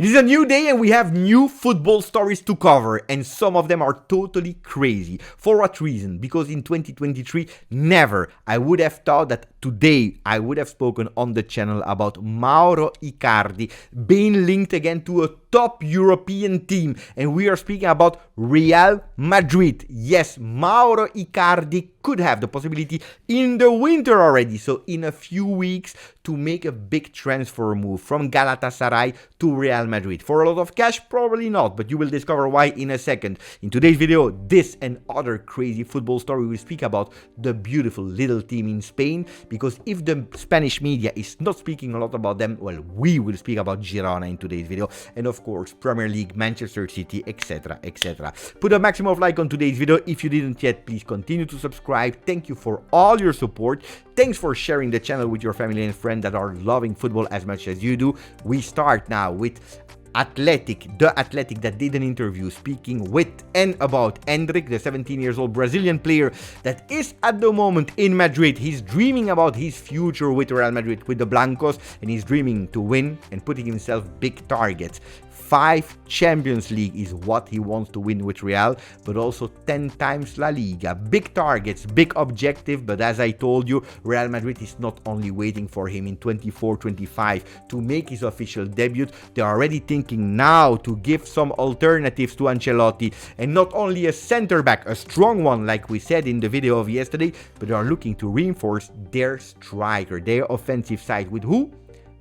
It is a new day and we have new football stories to cover, and some of them are totally crazy. For what reason? Because in 2023, never I would have thought that today I would have spoken on the channel about Mauro Icardi being linked again to a top European team, and we are speaking about Real Madrid. Yes, Mauro Icardi could have the possibility in the winter already, so in a few weeks, to make a big transfer move from Galatasaray to Real Madrid. For a lot of cash, probably not, but you will discover why in a second. In today's video, this and other crazy football story, we speak about the beautiful little team in Spain, because if the Spanish media is not speaking a lot about them, well, we will speak about Girona in today's video, and of course, Premier League, Manchester City, etc, etc. Put a maximum of like on today's video. If you didn't yet, please continue to subscribe. Thank you for all your support. Thanks for sharing the channel with your family and friends that are loving football as much as you do. We start now with the Athletic that did an interview speaking with and about Endrick, the 17-year-old Brazilian player that is at the moment in Madrid. He's dreaming about his future with Real Madrid, with the Blancos, and he's dreaming to win and putting himself big targets. 5 Champions League is what he wants to win with Real, but also 10 times La Liga. Big targets, big objective, but as I told you, Real Madrid is not only waiting for him in 24-25 to make his official debut, they're already thinking now to give some alternatives to Ancelotti, and not only a center-back, a strong one like we said in the video of yesterday, but they are looking to reinforce their striker, their offensive side. With who?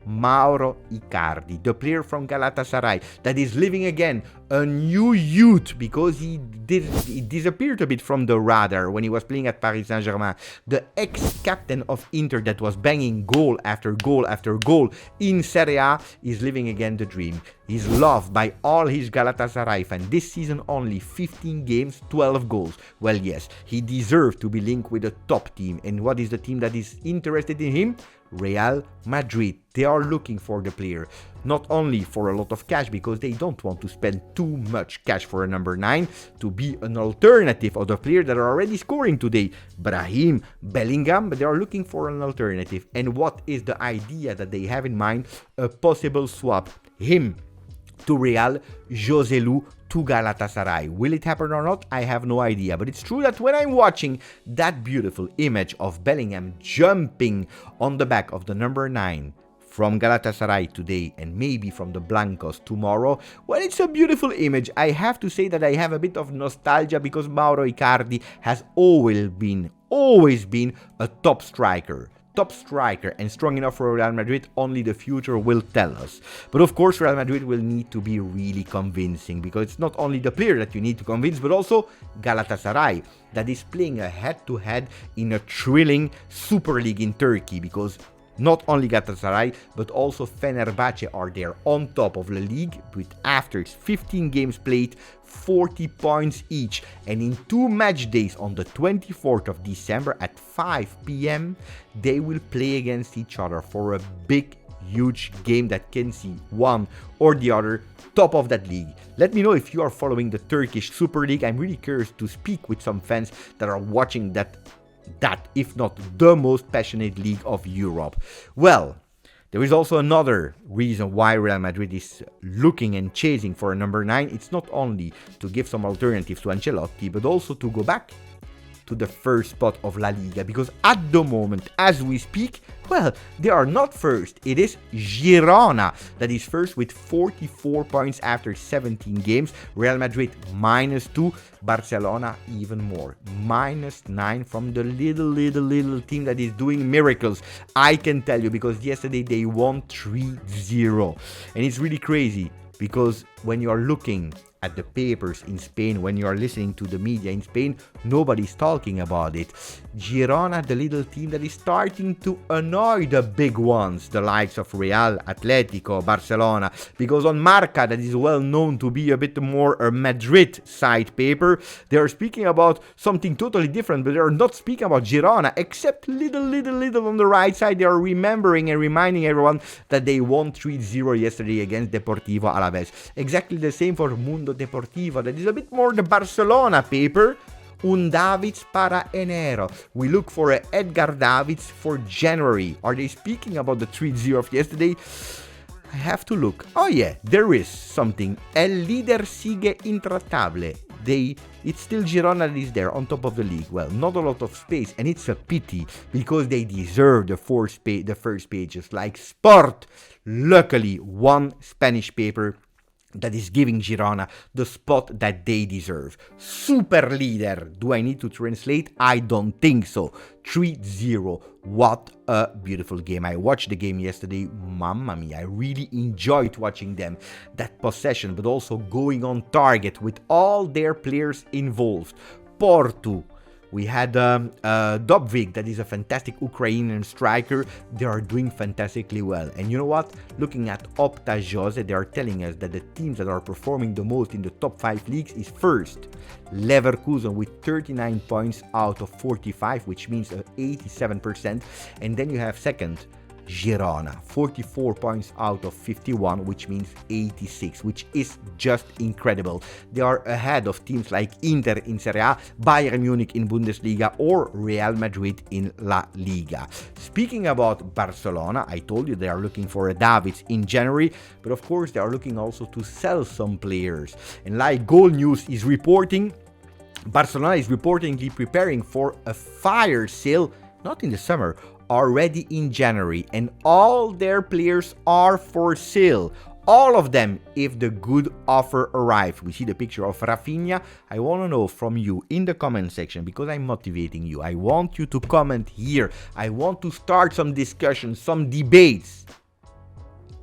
Mauro Icardi, the player from Galatasaray that is living again a new youth, because he disappeared a bit from the radar when he was playing at Paris Saint-Germain. The ex-captain of Inter that was banging goal after goal after goal in Serie A is living again the dream. He's loved by all his Galatasaray fans. This season only 15 games, 12 goals. Well, yes, he deserved to be linked with a top team. And what is the team that is interested in him? Real Madrid. They are looking for the player, not only for a lot of cash, because they don't want to spend too much cash for a number 9 to be an alternative of the player that are already scoring today, Brahim, Bellingham, but they are looking for an alternative. And what is the idea that they have in mind? A possible swap. Him to Real, Joselu to Galatasaray. Will it happen or not? I have no idea. But it's true that when I'm watching that beautiful image of Bellingham jumping on the back of the number 9 from Galatasaray today and maybe from the Blancos tomorrow, well, it's a beautiful image. I have to say that I have a bit of nostalgia, because Mauro Icardi has always been a top striker, and strong enough for Real Madrid. Only the future will tell us. But of course, Real Madrid will need to be really convincing, because it's not only the player that you need to convince, but also Galatasaray that is playing a head-to-head in a thrilling Super League in Turkey, because not only Galatasaray, but also Fenerbahce are there on top of the league, with after 15 games played, 40 points each. And in 2 match days on the 24th of December at 5 p.m, they will play against each other for a big, huge game that can see one or the other top of that league. Let me know if you are following the Turkish Super League. I'm really curious to speak with some fans that are watching that if not the most passionate league of Europe. Well, there is also another reason why Real Madrid is looking and chasing for a number 9. It's not only to give some alternatives to Ancelotti, but also to go back to the first spot of La Liga, because at the moment, as we speak, well, they are not first. It is Girona that is first with 44 points after 17 games. Real Madrid -2, Barcelona even more, -9 from the little team that is doing miracles. I can tell you, because yesterday they won 3-0, and it's really crazy, because when you are looking at the papers in Spain, when you are listening to the media in Spain, nobody's talking about it. Girona, the little team that is starting to annoy the big ones, the likes of Real, Atletico, Barcelona, because on Marca, that is well known to be a bit more a Madrid side paper, they are speaking about something totally different, but they are not speaking about Girona, except little on the right side. They are remembering and reminding everyone that they won 3-0 yesterday against Deportivo Alaves. Exactly the same for Mundo Deportivo, that is a bit more the Barcelona paper. Un Davids para enero. We look for a Edgar Davids for January. Are they speaking about the 3-0 of yesterday? I have to look. Oh yeah, there is something. El líder sigue intratable. It's still Girona that is there on top of the league. Well, not a lot of space, and it's a pity because they deserve the first pages like Sport. Luckily, one Spanish paper that is giving Girona the spot that they deserve. Super leader. Do I need to translate? I don't think so. 3-0. What a beautiful game. I watched the game yesterday. Mamma mia, I really enjoyed watching them. That possession, but also going on target with all their players involved. Porto. We had Dobvik, that is a fantastic Ukrainian striker. They are doing fantastically well. And you know what? Looking at Opta Jose, they are telling us that the teams that are performing the most in the top 5 leagues is first Leverkusen with 39 points out of 45, which means 87%. And then you have second Girona, 44 points out of 51, which means 86, which is just incredible. They are ahead of teams like Inter in Serie A, Bayern Munich in Bundesliga, or Real Madrid in La Liga. Speaking about Barcelona, I told you they are looking for a Davids in January, but of course they are looking also to sell some players. And like Goal News is reporting, Barcelona is reportedly preparing for a fire sale, not in the summer, already in January, and all their players are for sale. All of them, if the good offer arrives. We see the picture of Rafinha. I want to know from you in the comment section, because I'm motivating you. I want you to comment here. I want to start some discussions, some debates.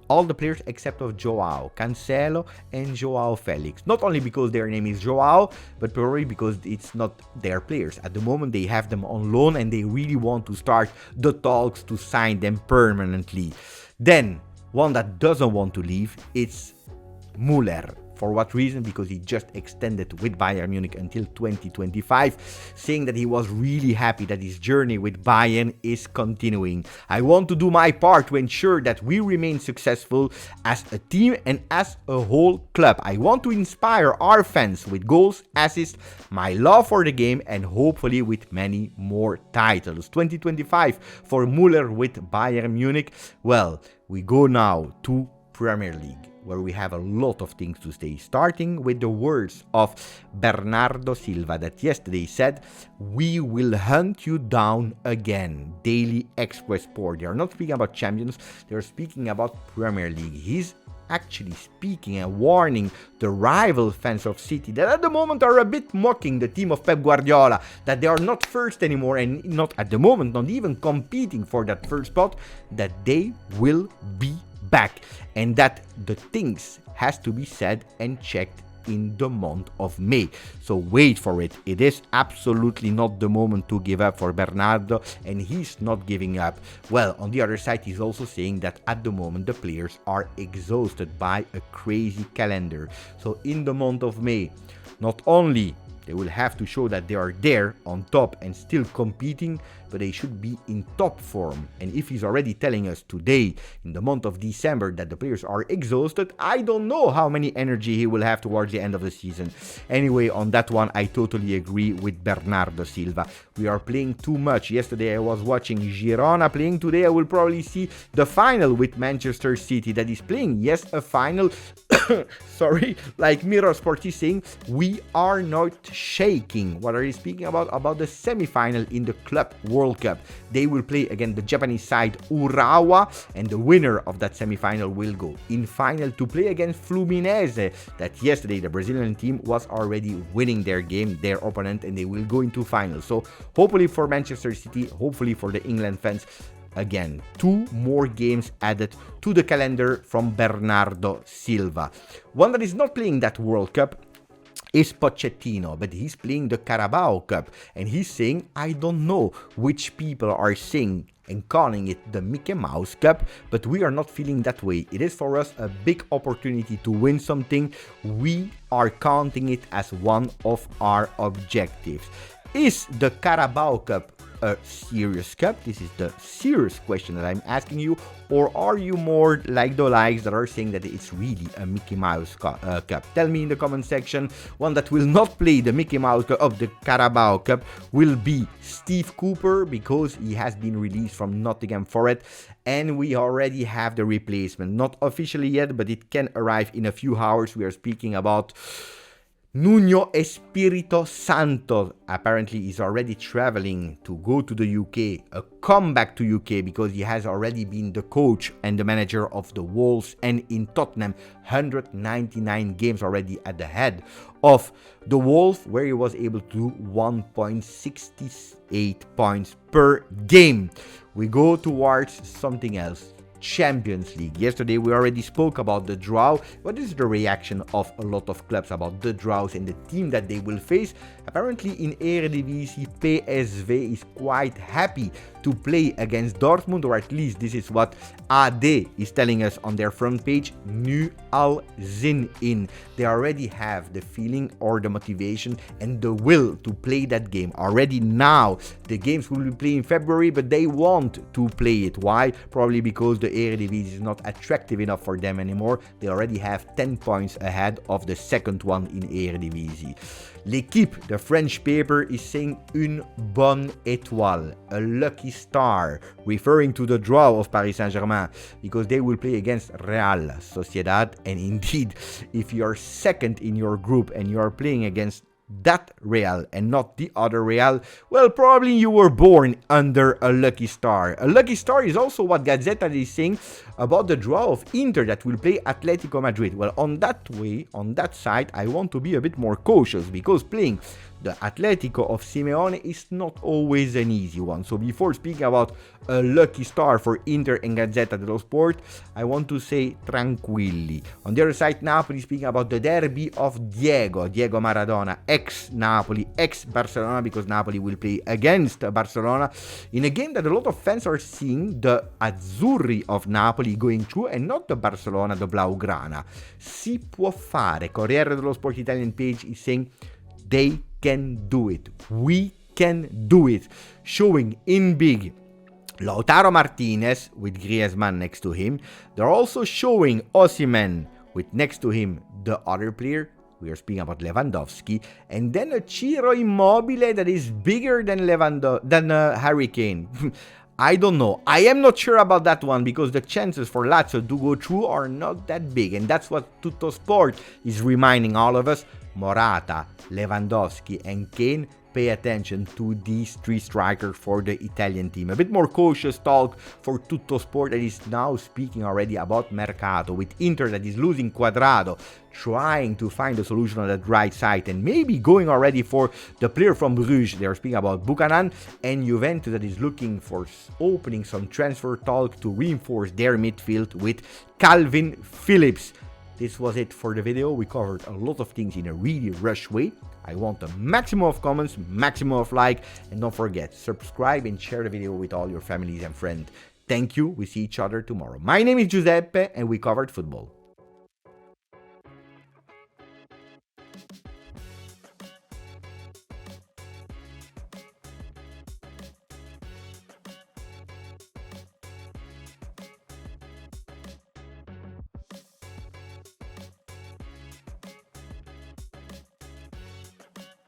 All the players except of Joao Cancelo and Joao Felix. Not only because their name is Joao, but probably because it's not their players. At the moment they have them on loan and they really want to start the talks to sign them permanently. Then, one that doesn't want to leave, it's Müller. For what reason? Because he just extended with Bayern Munich until 2025, saying that he was really happy that his journey with Bayern is continuing. I want to do my part to ensure that we remain successful as a team and as a whole club. I want to inspire our fans with goals, assists, my love for the game, and hopefully with many more titles. 2025 for Müller with Bayern Munich. Well, we go now to Premier League, where we have a lot of things to say, starting with the words of Bernardo Silva that yesterday said, "We will hunt you down again." Daily Express Sport. They are not speaking about champions, they are speaking about Premier League. He's actually speaking and warning the rival fans of City that at the moment are a bit mocking the team of Pep Guardiola, that they are not first anymore and not at the moment, not even competing for that first spot, that they will be back, and that the things has to be said and checked in the month of May. So wait for it. It is absolutely not the moment to give up for Bernardo, and he's not giving up. Well, on the other side, he's also saying that at the moment the players are exhausted by a crazy calendar. So in the month of May, not only they will have to show that they are there on top and still competing, but they should be in top form. And if he's already telling us today, in the month of December, that the players are exhausted, I don't know how many energy he will have towards the end of the season. Anyway, on that one, I totally agree with Bernardo Silva. We are playing too much. Yesterday I was watching Girona playing. Today I will probably see the final with Manchester City that is playing. Yes, a final. Sorry, like Mirror Sport is saying, we are not shaking. What are you speaking about? About the semi-final in the Club World Cup. They will play against the Japanese side Urawa, and the winner of that semi-final will go in final to play against Fluminense. That yesterday the Brazilian team was already winning their game, their opponent, and they will go into final. So hopefully for Manchester City, hopefully for the England fans, again, 2 more games added to the calendar from Bernardo Silva. One that is not playing that World Cup is Pochettino, but he's playing the Carabao Cup, and he's saying, I don't know which people are saying and calling it the Mickey Mouse Cup, but we are not feeling that way. It is for us a big opportunity to win something. We are counting it as one of our objectives. Is the Carabao Cup a serious cup? This is the serious question that I'm asking you. Or are you more like the likes that are saying that it's really a Mickey Mouse cup? Tell me in the comment section. One that will not play the Mickey Mouse Cup of the Carabao Cup will be Steve Cooper, because he has been released from Nottingham Forest, and we already have the replacement. Not officially yet, but it can arrive in a few hours. We are speaking about Nuno Espirito Santo. Apparently he's already traveling to go to the UK, a comeback to UK, because he has already been the coach and the manager of the Wolves and in Tottenham. 199 games already at the head of the Wolves, where he was able to do 1.68 points per game. We go towards something else. Champions League. Yesterday we already spoke about the draw. What is the reaction of a lot of clubs about the draws and the team that they will face? Apparently in Eredivisie, PSV is quite happy to play against Dortmund, or at least this is what AD is telling us on their front page. Nu al zin in. They already have the feeling or the motivation and the will to play that game already now. The games will be played in February, but they want to play it. Why? Probably because the Eredivisie is not attractive enough for them anymore. They already have 10 points ahead of the second one in Eredivisie. L'Équipe, the French paper, is saying une bonne étoile, a lucky star, referring to the draw of Paris Saint-Germain, because they will play against Real Sociedad. And indeed, if you are second in your group and you are playing against that Real and not the other Real, well, probably you were born under a lucky star. A lucky star is also what Gazzetta is saying about the draw of Inter that will play Atletico Madrid. Well, on that side, I want to be a bit more cautious, because playing the Atletico of Simeone is not always an easy one. So before speaking about a lucky star for Inter and Gazzetta dello Sport, I want to say tranquilli. On the other side, Napoli speaking about the derby of Diego Maradona, ex-Napoli, ex-Barcelona, because Napoli will play against Barcelona in a game that a lot of fans are seeing the Azzurri of Napoli going through and not the Barcelona, the Blaugrana. Si può fare. Corriere dello Sport Italian page is saying they can do it. We can do it. Showing in big Lautaro Martinez with Griezmann next to him. They're also showing Osimhen with next to him the other player. We are speaking about Lewandowski. And then a Ciro Immobile that is bigger than Harry Kane. I don't know. I am not sure about that one, because the chances for Lazio to go through are not that big. And that's what Tutto Sport is reminding all of us. Morata, Lewandowski and Kane, pay attention to these three strikers for the Italian team. A bit more cautious talk for Tutto Sport that is now speaking already about Mercato, with Inter that is losing Cuadrado, trying to find a solution on that right side and maybe going already for the player from Bruges. They are speaking about Buchanan, and Juventus that is looking for opening some transfer talk to reinforce their midfield with Calvin Phillips. This was it for the video. We covered a lot of things in a really rush way. I want a maximum of comments, maximum of like, and don't forget, subscribe and share the video with all your families and friends. Thank you. We see each other tomorrow. My name is Giuseppe and we covered football.